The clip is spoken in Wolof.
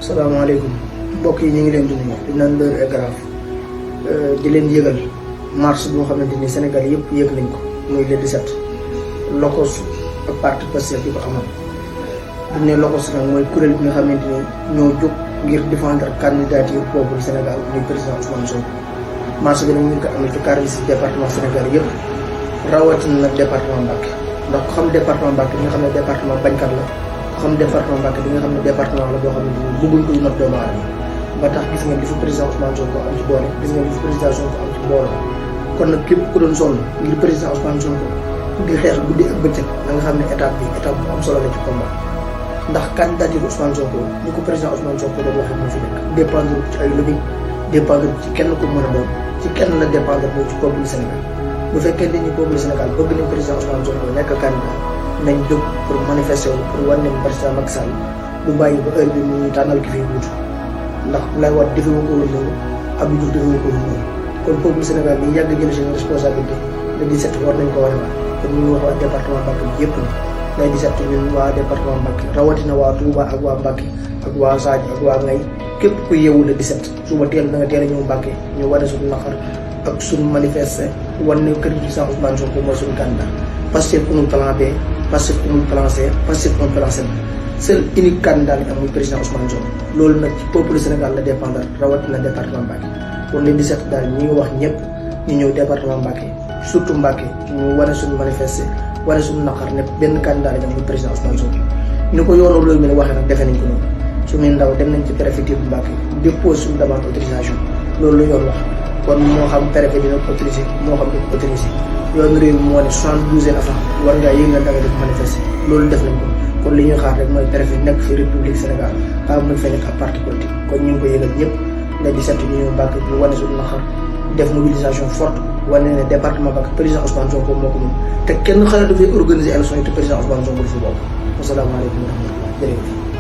salaamaaleykum mbokk yi ñu ngi leen di nuyu di naan l'heure est grave di leen yëgal marche boo xamante ni Sénégal yëpp yëg nañ ko muy le 17 Locos ak parti Pastef di ko amal bu ne Locos nag mooy kuréel bi nga xamante ni ñoo jóg ngir défendre candidature peuple Sénégal muy président Ousmane Sonko. marche bi nag ñu ngi ko amal ci quartier si département Sénégal yëpp rawatina nag département Mbacké ndax ku xam département Mbacké bi nga xam ne département bañkat la ku xam département Mbacké bi nga xam ne département la boo xamante ni bëgguñ koy not doomu aadama ba tax gis nga li fi président Ousmane Sonko am ci doole gis nga li fi président Sonko am ci mbooloo kon nag képp ku doon sonn ngir président Ousmane Sonko di xeex guddi ak bëccëg na nga xam ne étape bu am solo la ci combat ndax candidature Ousmane Sonko ni ko président Ousmane Sonko doon waxee moo fi nekk dépendre ci ay lobby dépendre ci kenn ku mën a doon ci kenn la dépendre mooy ci peuple Sénégal bu fekkee ni peuple Sénégal bëgg nañ président Ousmane Sonko nekk candidat nañ jóg pour manifester wu pour wane ne président Macky Sall du bàyyi ba heure bi mu ñu tànnal ki fiy wuutu ndax lay wat defewu ko woon noonu Abdou Diouf defewu ko woon noonu kon peuple Sénégal bi yàgg jël seen responsabilité le 17 war nañ ko wane waat kon ñu ngi wax waa département Mbacké bi yëpp ni le 17 ñun waa département Mbacké rawatina waa Touba ak waa Mbacké ak waa Sadio ak waa Ngay képp ku yeewu le 17 suba teel da nga teel a ñëw Mbacké ñu wane suñu naqar ak suñu manifester wan ne kër président Ousmane Sonko mooy suñu candidat Pastef amul plan B Pastef amul plan C Pastef amul plan C seul unique candidat lañ am muy président Ousmane Sonko loolu nag ci peuple Sénégal la dépendre rawatina département Mbacké kon le 17 daal ñi ngi wax ñëpp ñu ñëw département Mbacké surtout Mbacké ñu wane suñu manifester wane suñu naqar ne benn candidat lañ am muy président Ousmane Sonko ni ko yoonu loolu mi ne waxee nag defe nañ ko noonu suñuy ndaw dem nañ ci préfecture bu Mbacké dépose suñu demande autorisation loolu la yoon wax kon moo xam préfet dina ko autorisé moo xam du ko autorisé yoonu réew moo ne 72 heures avant war ngaa yëngal da nga def manifester loolu def nañ ko kon li ñuy xaar rek mooy préfet nekk fi république Sénégal xaar mu fa nekk ak parti politique kon ñu ngi ko yëgal ñëpp ne di sant ñu ñëw Mbacké ñu wane suñu naqar def mobilisation forte wane ne département Mbacké président Ousmane Sonko moo ko moom te kenn xalaat dafay organiser élection yi te président Ousmane Sonko du fi bokk. Asalaamaaleykum wa rahmatulah jërëjëf.